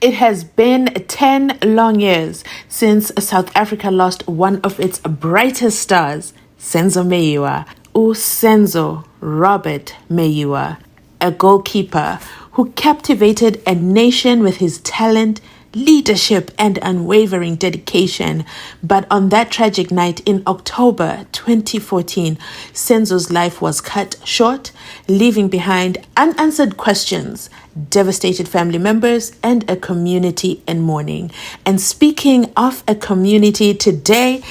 It has been 10 long years since South Africa lost one of its brightest stars, Senzo Meyiwa, Senzo Robert Meyiwa, a goalkeeper who captivated a nation with his talent, leadership, and unwavering dedication. But on that tragic night in October 2014, Senzo's life was cut short, leaving behind unanswered questions, devastated family members, and a community in mourning. And speaking of a community, today,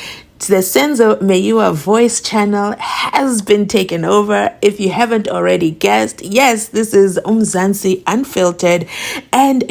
the Senzo Meyiwa voice channel has been taken over. If you haven't already guessed, yes, this is Umzansi Unfiltered. And,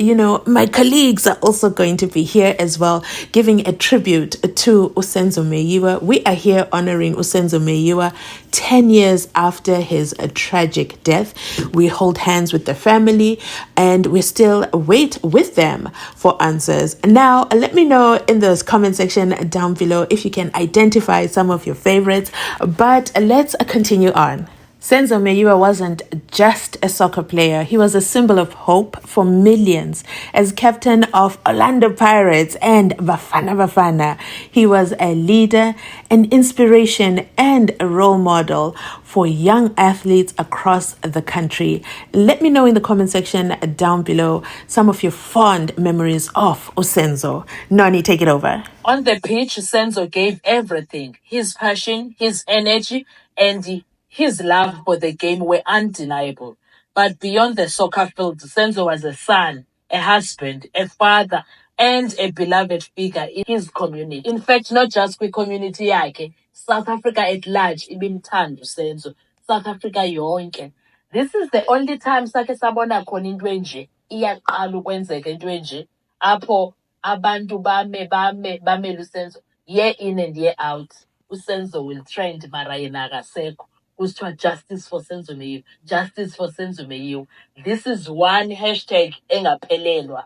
my colleagues are also going to be here as well, giving a tribute to Senzo Meyiwa. We are here honoring Senzo Meyiwa 10 years after his tragic death. We hold hands with the family and we still wait with them for answers. Now, let me know in the comment section down below if you can identify some of your favorites, but let's continue on. Senzo Meyiwa wasn't just a soccer player. He was a symbol of hope for millions. As captain of Orlando Pirates and Bafana Bafana, he was a leader, an inspiration, and a role model for young athletes across the country. Let me know in the comment section down below some of your fond memories of Senzo. Noni, take it over. On the pitch, Senzo gave everything. His passion, his energy, and his love for the game were undeniable. But beyond the soccer field, Senzo was a son, a husband, a father, and a beloved figure in his community. In fact, not just the community yakhe, South Africa at large, ibimthanda Senzo. South Africa yonke. This is the only time sakhe sabona khona into enje iyaqala ukwenzeka into enje apho abantu bamele uSenzo year in and year out. uSenzo will trend mara yena akasekho. Kusithiwa justice for Senzo Meyiwa, justice for Senzo Meyiwa. This is one hashtag engaphelelwa.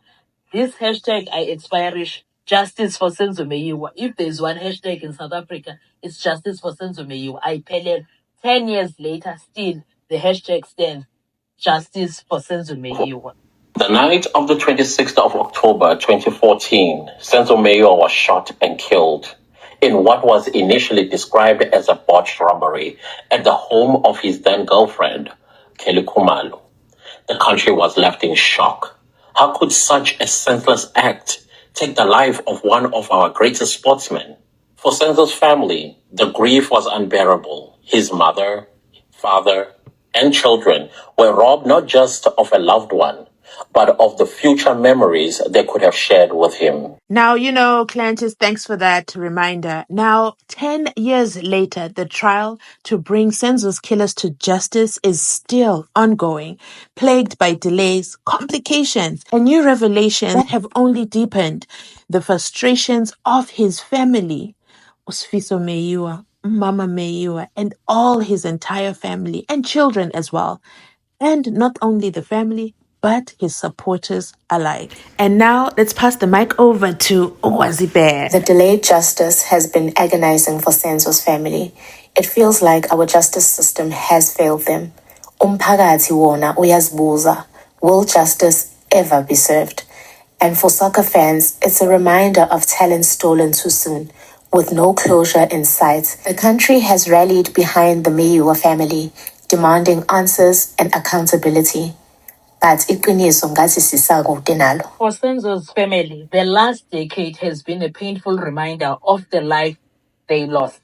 This hashtag I expirish, justice for Senzo Meyiwa. If there's one hashtag in South Africa, it's justice for Senzo Meyiwa. Ayiphelelwa. 10 years later, still the hashtag stands, justice for Senzo Meyiwa. The night of the 26th of October 2014, Senzo Meyiwa was shot and killed in what was initially described as a botched robbery at the home of his then girlfriend, Kelly Khumalo. The country was left in shock. How could such a senseless act take the life of one of our greatest sportsmen? For Senzo's family, the grief was unbearable. His mother, father, and children were robbed not just of a loved one, but of the future memories they could have shared with him. Now, Clantis, thanks for that reminder. Now, 10 years later, the trial to bring Senzo's killers to justice is still ongoing, plagued by delays, complications, and new revelations that have only deepened the frustrations of his family. Usfiso Meyiwa, Mama Meyiwa, and all his entire family and children as well. And not only the family, but his supporters alike. And now let's pass the mic over to Wazibe. The delayed justice has been agonizing for Senzo's family. It feels like our justice system has failed them. Umphakathi wona uyazibuza, will justice ever be served? And for soccer fans, it's a reminder of talent stolen too soon, with no closure in sight. The country has rallied behind the Meyiwa family, demanding answers and accountability. For Senzo's family, the last decade has been a painful reminder of the life they lost.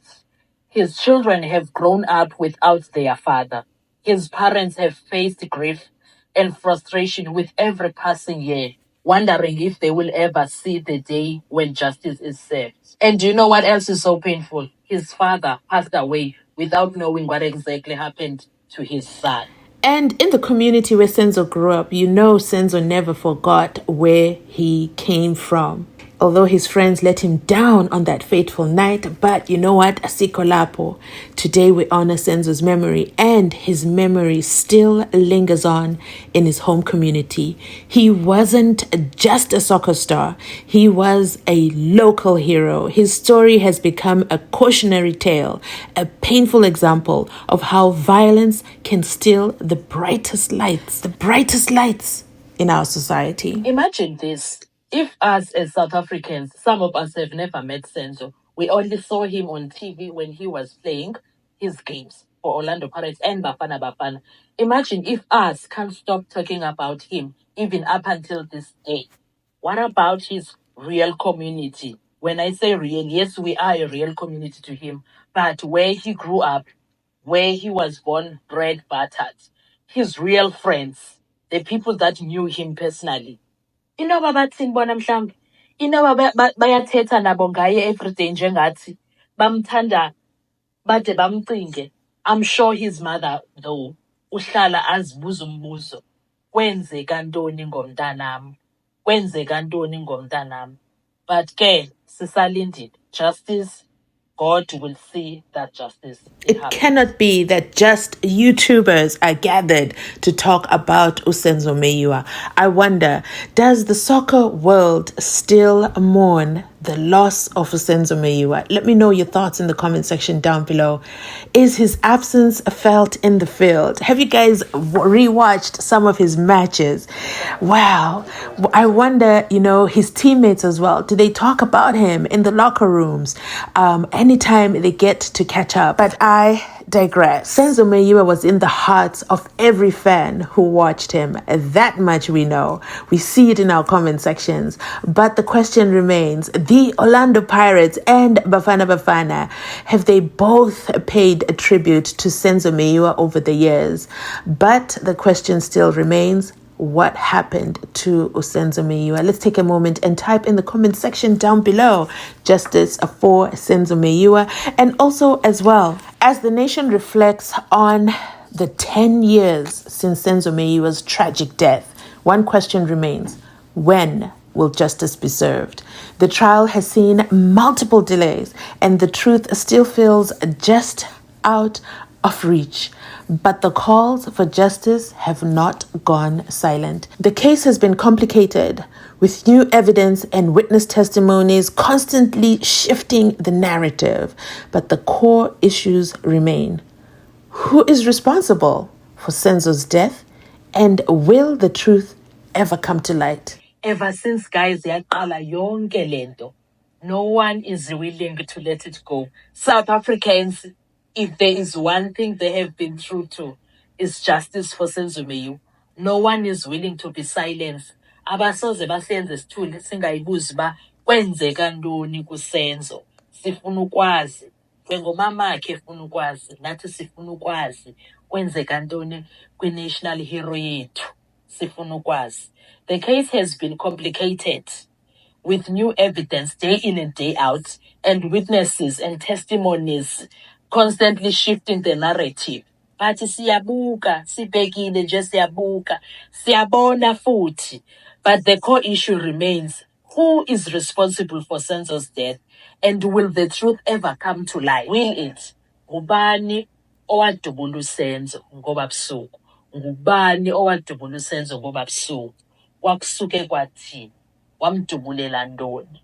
His children have grown up without their father. His parents have faced grief and frustration with every passing year, wondering if they will ever see the day when justice is served. And do you know what else is so painful? His father passed away without knowing what exactly happened to his son. And in the community where Senzo grew up, Senzo never forgot where he came from. Although his friends let him down on that fateful night, but you know what? Asiko lapo. Today we honor Senzo's memory, and his memory still lingers on in his home community. He wasn't just a soccer star. He was a local hero. His story has become a cautionary tale, a painful example of how violence can steal the brightest lights in our society. Imagine this. If us as South Africans, some of us have never met Senzo. We only saw him on TV when he was playing his games for Orlando Pirates and Bafana Bafana. Imagine if us can't stop talking about him even up until this day. What about his real community? When I say real, yes, we are a real community to him, but where he grew up, where he was born, bred, buttered, his real friends, the people that knew him personally. Inoba bathini bona mhlawumbe? Inoba bayathetha nabo ngaye everyday njengathi bamthanda bade bamcinge. I'm sure his mother though uhlala azibuza umbuzo. Kwenzeka ntoni ngomntanam? Kwenzeka ntoni ngomntanam? But ke sisalindile. Justice, God will see that justice It happens. cannot be that just YouTubers are gathered to talk about Senzo Meyiwa. I wonder, does the soccer world still mourn the loss of Senzo Meyiwa? Let me know your thoughts in the comment section down below. Is his absence felt in the field? Have you guys rewatched some of his matches? Wow. I wonder, his teammates as well. Do they talk about him in the locker rooms anytime they get to catch up? But I digress. Senzo Meyiwa was in the hearts of every fan who watched him. That much we know. We see it in our comment sections. But the question remains, the Orlando Pirates and Bafana Bafana, have they both paid a tribute to Senzo Meyiwa over the years? But the question still remains, what happened to Senzo Meyiwa? Let's take a moment and type in the comment section down below justice for Senzo Meyiwa. And also as well, as the nation reflects on the 10 years since Senzo Meyiwa's tragic death, one question remains: when will justice be served? The trial has seen multiple delays and the truth still feels just out of reach. But the calls for justice have not gone silent. The case has been complicated, with new evidence and witness testimonies constantly shifting the narrative. But the core issues remain. Who is responsible for Senzo's death? And will the truth ever come to light? Ever since guys yaqala yonke lento, no one is willing to let it go. South Africans, if there is one thing they have been true to, is justice for Senzo Meyiwa. No one is willing to be silenced. Abasoze basenze sithule singayibuzi ba kwenzeka ntoni kuSenzo. Sifuna ukwazi. Njengomamakhe efuna ukwazi, nathi sifuna ukwazi kwenzeka ntoni kwi-national hero yethu. Sifuna ukwazi. The case has been complicated, with new evidence day in and day out, and witnesses and testimonies constantly shifting the narrative. But siyabuka, sibhekile nje siyabuka, siyabona futhi. But the core issue remains: who is responsible for Senzo's death, and will the truth ever come to light? Will it? Ubani owadubula uSenzo ngoba busuku? Ngubani owadubula uSenzo ngoba busuku? Kwakusuke kwathini? Wamdubulela ntoni?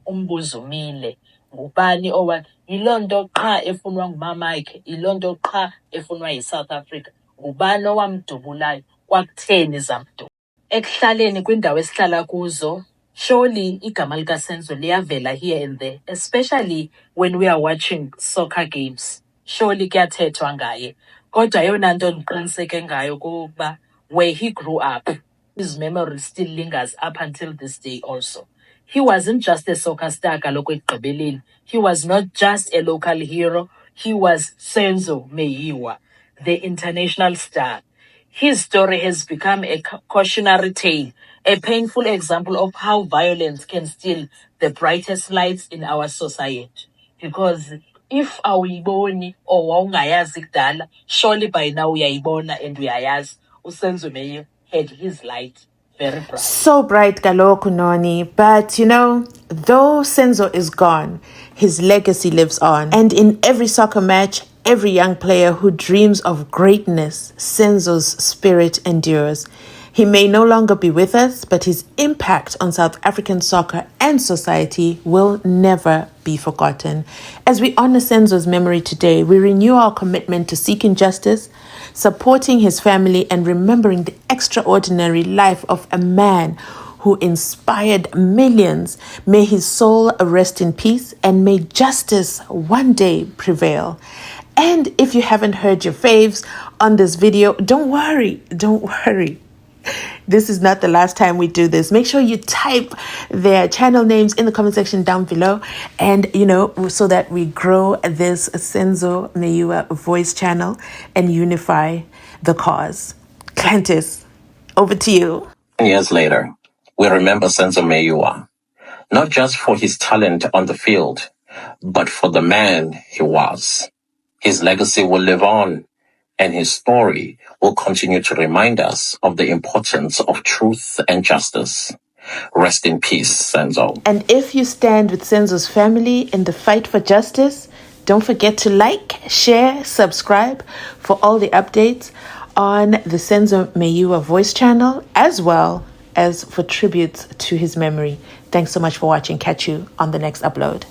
Umbuzo umile. Ngubani yilonto qha efunwa ngumamakhe, yilonto qha efunwa yiSouth Africa. Ngubani owamdubulayo? Kwakutheni zamdubula? Ekuhlaleni kwindawo esihlala kuzo, surely igama likaSenzo liyavela here and there, especially when we are watching soccer games. Surely kuyathethwa ngaye. Kodwa yona nto ndiqiniseke ngayo kuba where he grew up, his memory still lingers up until this day also. He wasn't just a soccer star kaloku ekugqibeleni. He was not just a local hero. He was Senzo Meyiwa, the international star. His story has become a cautionary tale, a painful example of how violence can steal the brightest lights in our society. Because if awuyiboni or wawungayazi kudala, surely by now uyayibona and uyayazi uSenzo Meyiwa had his light very bright. So bright, Galoku Noni. But though Senzo is gone, his legacy lives on. And in every soccer match, every young player who dreams of greatness, Senzo's spirit endures. He may no longer be with us, but his impact on South African soccer and society will never be forgotten. As we honor Senzo's memory today, we renew our commitment to seeking justice, supporting his family and remembering the extraordinary life of a man who inspired millions. May his soul rest in peace, and may justice one day prevail. And if you haven't heard your faves on this video, don't worry. This is not the last time we do this. Make sure you type their channel names in the comment section down below, and so that we grow this Senzo Meyiwa voice channel and unify the cause. Clantis, over to you. Years later, we remember Senzo Meyiwa, not just for his talent on the field, but for the man he was. His legacy will live on, and his story will continue to remind us of the importance of truth and justice. Rest in peace, Senzo. And if you stand with Senzo's family in the fight for justice, don't forget to like, share, subscribe for all the updates on the Senzo Meyiwa voice channel, as well as for tributes to his memory. Thanks so much for watching. Catch you on the next upload.